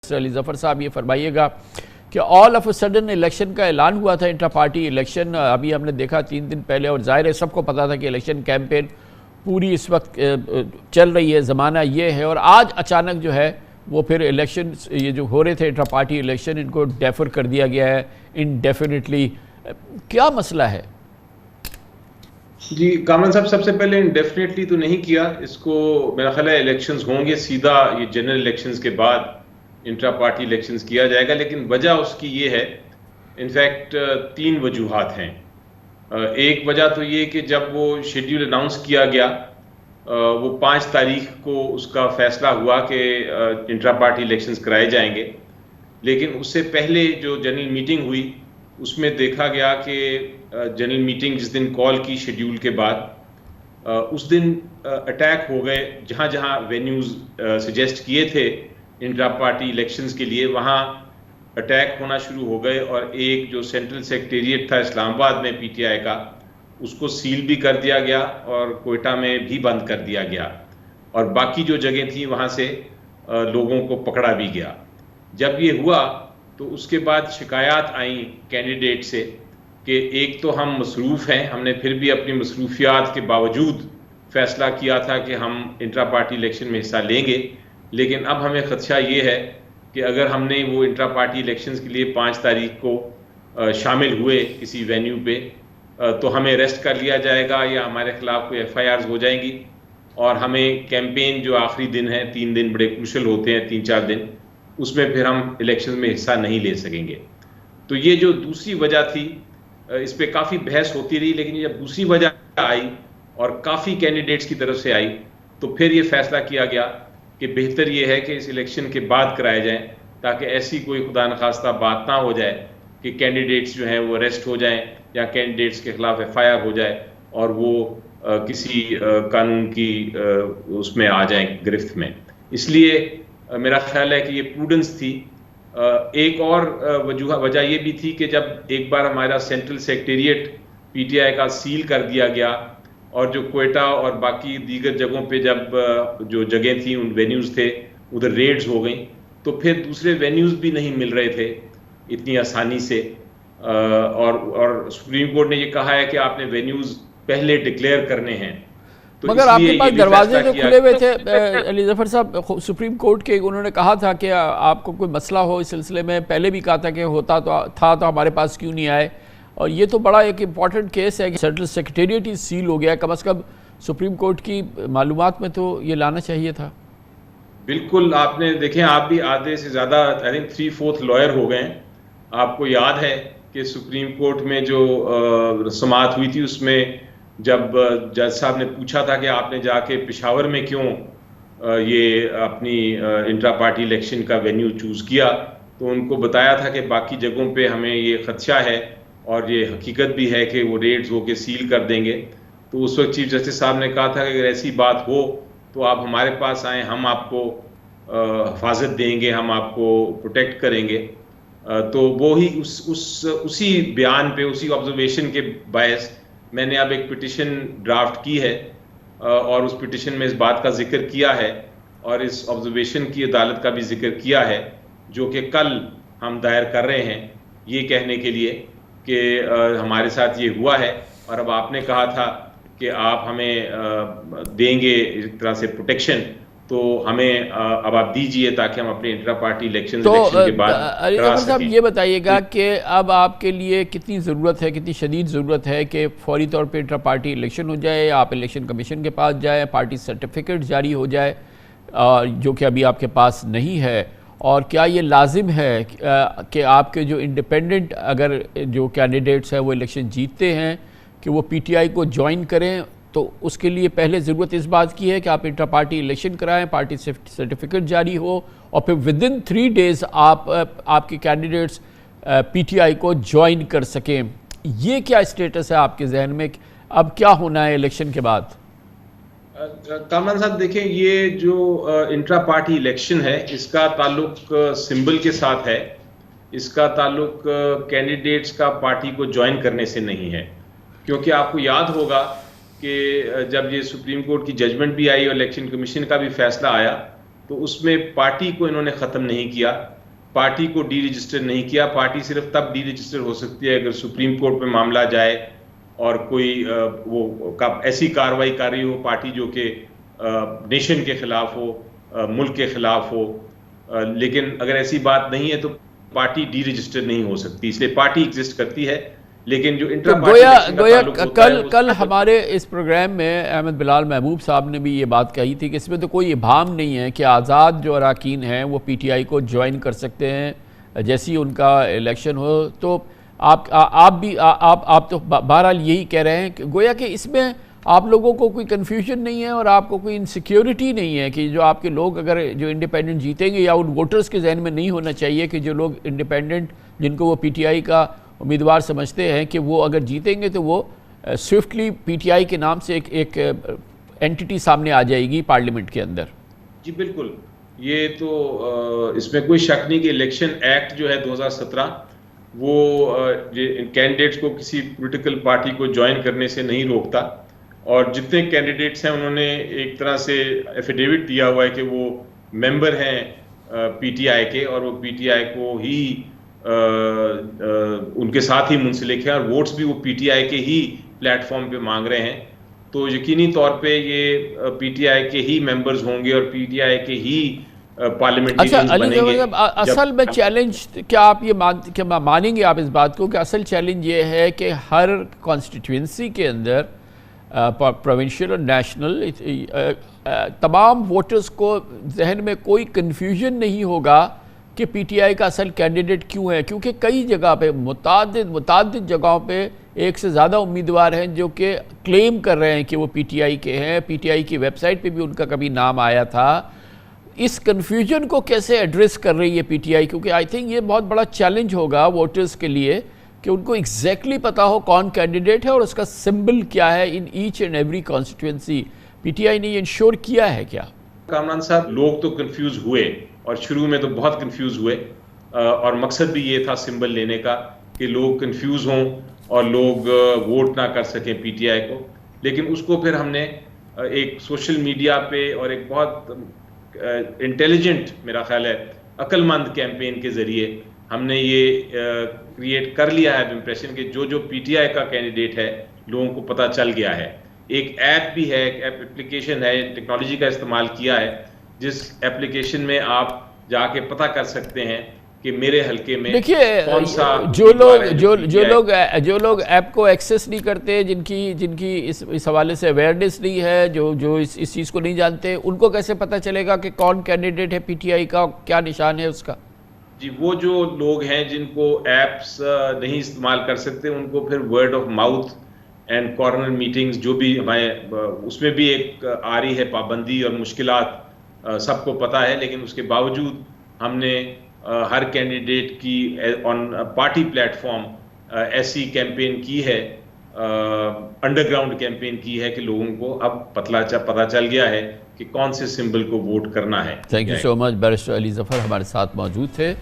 अली ज़फ़र साहब, ये फरमाइएगा कि all of a sudden election का ऐलान हुआ था, इंट्रा पार्टी इलेक्शन अभी हमने देखा 3 दिन पहले, और जाहिर है सबको पता था कि इलेक्शन कैंपेन पूरी इस वक्त चल रही है, ज़माना ये है, और आज अचानक जो है वो फिर इलेक्शन ये जो हो रहे थे इंट्रा पार्टी इलेक्शन, इनको डेफर कर दिया गया है इनडेफिनेटली। क्या मसला है? जी कामन साहब, सबसे पहले इंडेफिनेटली तो नहीं किया इसको। मेरा ख्याल है इलेक्शंस होंगे सीधा ये जनरल इलेक्शंस के बाद इंट्रा पार्टी इलेक्शंस किया जाएगा, लेकिन वजह उसकी ये है, इनफैक्ट 3 वजूहात हैं। एक वजह तो ये कि जब वो शेड्यूल अनाउंस किया गया, वो 5 तारीख को उसका फैसला हुआ कि इंट्रा पार्टी इलेक्शंस कराए जाएंगे, लेकिन उससे पहले जो जनरल मीटिंग हुई उसमें देखा गया कि जनरल मीटिंग जिस दिन कॉल की शेड्यूल के बाद उस दिन अटैक हो गए। जहाँ जहाँ वेन्यूज़ सजेस्ट किए थे इंट्रा पार्टी इलेक्शंस के लिए, वहाँ अटैक होना शुरू हो गए, और एक जो सेंट्रल सेक्रेटेरिएट था इस्लामाबाद में पीटीआई का, उसको सील भी कर दिया गया और कोयटा में भी बंद कर दिया गया, और बाकी जो जगह थी वहाँ से लोगों को पकड़ा भी गया। जब ये हुआ तो उसके बाद शिकायत आई कैंडिडेट से कि एक तो हम मसरूफ़ हैं, हमने फिर भी अपनी मसरूफियात के बावजूद फ़ैसला किया था कि हम इंट्रा पार्टी इलेक्शन में हिस्सा लेंगे, लेकिन अब हमें ख़दशा ये है कि अगर हमने वो इंट्रा पार्टी इलेक्शंस के लिए 5 तारीख को शामिल हुए किसी वेन्यू पे, तो हमें अरेस्ट कर लिया जाएगा या हमारे ख़िलाफ़ कोई FIRs हो जाएंगी, और हमें कैंपेन जो आखिरी दिन है, 3 दिन बड़े क्रूशल होते हैं, 3-4 दिन, उसमें फिर हम इलेक्शन में हिस्सा नहीं ले सकेंगे। तो ये जो दूसरी वजह थी, इस पर काफ़ी बहस होती रही, लेकिन जब दूसरी वजह आई और काफ़ी कैंडिडेट्स की तरफ से आई, तो फिर ये फैसला किया गया कि बेहतर ये है कि इस इलेक्शन के बाद कराए जाएं, ताकि ऐसी कोई खुदा न खास्ता बात ना हो जाए कि कैंडिडेट्स जो हैं वो अरेस्ट हो जाएं या कैंडिडेट्स के खिलाफ FIR हो जाए और वो किसी कानून की उसमें आ जाएं, गिरफ्त में। इसलिए मेरा ख्याल है कि ये प्रूडेंस थी। एक और वजह ये भी थी कि जब एक बार हमारा सेंट्रल सेक्रेटेरिएट पीटीआई का सील कर दिया गया, और जो कोयटा और बाकी दीगर जगहों पे जब जो जगह थी, उन वेन्यूज़ थे, उधर रेड्स हो गई, तो फिर दूसरे वेन्यूज़ भी नहीं मिल रहे थे इतनी आसानी से। और सुप्रीम कोर्ट ने ये कहा है कि आपने वेन्यूज़ पहले डिक्लेयर करने हैं। तो मगर आपके पास दरवाजे तो खुले हुए थे अली ज़फ़र साहब, सुप्रीम कोर्ट के। उन्होंने कहा था कि आपको कोई मसला हो इस सिलसिले में, पहले भी कहा था कि होता तो था, तो हमारे पास क्यों नहीं आए। और ये तो बड़ा एक इम्पॉर्टेंट केस है कि सेंट्रल सेक्रेटेरिएट ही सील हो गया, कम अज़ कम सुप्रीम कोर्ट की मालूमात में तो ये लाना चाहिए था। बिल्कुल, आपने देखें, आप भी आधे से ज़्यादा, आई थिंक 3/4 लॉयर हो गए हैं। आपको याद है कि सुप्रीम कोर्ट में जो रस्मात हुई थी, उसमें जब जज साहब ने पूछा था कि आपने जाके पेशावर में क्यों ये अपनी इंट्रा पार्टी इलेक्शन का वेन्यू चूज़ किया, तो उनको बताया था कि बाकी जगहों पे हमें ये खदशा है और ये हकीकत भी है कि वो रेड्स होके सील कर देंगे। तो उस वक्त चीफ जस्टिस साहब ने कहा था कि अगर ऐसी बात हो तो आप हमारे पास आएँ, हम आपको हिफाजत देंगे, हम आपको प्रोटेक्ट करेंगे। तो वो ही उसी बयान पे, उसी ऑब्जर्वेशन के बायस मैंने अब एक पिटिशन ड्राफ्ट की है, और उस पिटिशन में इस बात का जिक्र किया है और इस ऑब्जर्वेशन की अदालत का भी जिक्र किया है, जो कि कल हम दायर कर रहे हैं, ये कहने के लिए कि हमारे साथ ये हुआ है, और अब आपने कहा था कि आप हमें देंगे एक तरह से प्रोटेक्शन, तो हमें अब आप दीजिए ताकि हम अपने इंट्रा पार्टी इलेक्शन के बाद करा सकें। साहब ये बताइएगा कि अब आपके लिए कितनी ज़रूरत है, कितनी शदीद ज़रूरत है कि फौरी तौर पे इंट्रा पार्टी इलेक्शन हो जाए, आप इलेक्शन कमीशन के पास जाए, पार्टी सर्टिफिकेट जारी हो जाए, जो कि अभी आपके पास नहीं है, और क्या ये लाजिम है कि आपके जो इंडिपेंडेंट अगर जो कैंडिडेट्स हैं वो इलेक्शन जीतते हैं कि वो PTI को ज्वाइन करें, तो उसके लिए पहले ज़रूरत इस बात की है कि आप इंट्रा पार्टी इलेक्शन कराएं, पार्टी सर्टिफिकेट जारी हो, और फिर विदिन 3 डेज़ आपके कैंडिडेट्स PTI को ज्वाइन कर सकें। ये क्या स्टेटस है आपके जहन में, अब क्या होना है इलेक्शन के बाद? कामरान साहब देखें, ये जो इंट्रा पार्टी इलेक्शन है, इसका ताल्लुक सिंबल के साथ है, इसका ताल्लुक कैंडिडेट्स का पार्टी को ज्वाइन करने से नहीं है। क्योंकि आपको याद होगा कि जब ये सुप्रीम कोर्ट की जजमेंट भी आई और इलेक्शन कमीशन का भी फैसला आया, तो उसमें पार्टी को इन्होंने ख़त्म नहीं किया, पार्टी को डी रजिस्टर नहीं किया। पार्टी सिर्फ तब डी रजिस्टर हो सकती है अगर सुप्रीम कोर्ट में मामला जाए और कोई ऐसी कार्रवाई कर रही हो पार्टी जो कि नेशन के खिलाफ हो, मुल्क के खिलाफ हो। लेकिन अगर ऐसी बात नहीं है तो पार्टी डी रजिस्टर नहीं हो सकती, इसलिए पार्टी एग्जिस्ट करती है। लेकिन जो इंट्रा पार्टी कल हमारे इस प्रोग्राम में अहमद बिलाल महबूब साहब ने भी ये बात कही थी कि इसमें तो कोई इबाम नहीं है कि आज़ाद जो अरकान हैं वो पीटीआई को ज्वाइन कर सकते हैं जैसे ही उनका इलेक्शन हो। तो आप तो बहरहाल यही कह रहे हैं कि गोया कि इसमें आप लोगों को कोई कन्फ्यूजन नहीं है और आपको कोई इनसिक्योरिटी नहीं है कि जो आपके लोग अगर जो इंडिपेंडेंट जीतेंगे, या उन वोटर्स के जहन में नहीं होना चाहिए कि जो लोग इंडिपेंडेंट जिनको वो पीटीआई का उम्मीदवार समझते हैं कि वो अगर जीतेंगे तो वो स्विफ्टली पीटीआई के नाम से एक एंटिटी सामने आ जाएगी पार्लियामेंट के अंदर। जी बिल्कुल, ये तो इसमें कोई शक नहीं कि इलेक्शन एक्ट जो है 2017 वो कैंडिडेट्स को किसी पॉलिटिकल पार्टी को ज्वाइन करने से नहीं रोकता। और जितने कैंडिडेट्स हैं उन्होंने एक तरह से एफिडेविट दिया हुआ है कि वो मेंबर हैं पीटीआई के और वो पीटीआई को ही उनके साथ ही मुंसलिक है और वोट्स भी वो पीटीआई के ही प्लेटफॉर्म पे मांग रहे हैं। तो यकीनी तौर पे ये पीटीआई के ही मेंबर्स होंगे और पीटीआई के ही पार्लियामेंटेरियंस बनेंगे। असल में चैलेंज क्या आप ये मानेंगे आप इस बात को कि असल चैलेंज ये है कि हर कॉन्स्टिट्यूंसी के अंदर प्रोविंशियल और नेशनल तमाम वोटर्स को जहन में कोई कन्फ्यूजन नहीं होगा कि पीटीआई का असल कैंडिडेट क्यों है, क्योंकि कई जगह पे मुतादिद जगहों पे एक से ज़्यादा उम्मीदवार हैं जो कि क्लेम कर रहे हैं कि वो पीटीआई के हैं। पीटीआई की वेबसाइट पे भी उनका कभी नाम आया था। इस कन्फ्यूजन को कैसे एड्रेस कर रही है पीटीआई, क्योंकि आई थिंक ये बहुत बड़ा चैलेंज होगा वोटर्स के लिए कि उनको एग्जैक्टली पता हो कौन कैंडिडेट है और उसका सिंबल क्या है in each and every constituency. PTI ने ये इंश्योर किया है क्या? कामरान साहब, लोग तो कंफ्यूज हुए और शुरू में तो बहुत कंफ्यूज हुए और मकसद भी ये था सिंबल लेने का कि लोग कंफ्यूज हों और लोग वोट ना कर सकें पीटीआई को। लेकिन उसको फिर हमने एक सोशल मीडिया पे और एक बहुत इंटेलिजेंट, मेरा ख्याल है अक्लमंद कैंपेन के जरिए हमने ये क्रिएट कर लिया है इंप्रेशन कि जो पीटीआई का कैंडिडेट है लोगों को पता चल गया है। एक ऐप भी है, एक एप्लीकेशन है, टेक्नोलॉजी का इस्तेमाल किया है जिस एप्लीकेशन में आप जाके पता कर सकते हैं कि मेरे हलके में कौन सा जो लोग ऐप को एक्सेस नहीं करते, जिनकी इस हवाले से अवेयरनेस नहीं है, जो इस चीज़ को नहीं जानते, उनको कैसे पता चलेगा कि कौन कैंडिडेट है पीटीआई का, क्या निशान है उसका? जी, वो जो लोग हैं जिनको ऐप्स नहीं इस्तेमाल कर सकते उनको फिर word of mouth and corner meetings जो भी हमारे उसमें भी एक आ रही है पाबंदी और मुश्किलात सबको पता है। लेकिन उसके बावजूद हमने हर कैंडिडेट की ऑन पार्टी प्लेटफॉर्म ऐसी कैंपेन की है, अंडरग्राउंड कैंपेन की है कि लोगों को अब पता चल गया है कि कौन से सिंबल को वोट करना है। Thank you so much. Barrister Ali Zafar हमारे साथ मौजूद थे।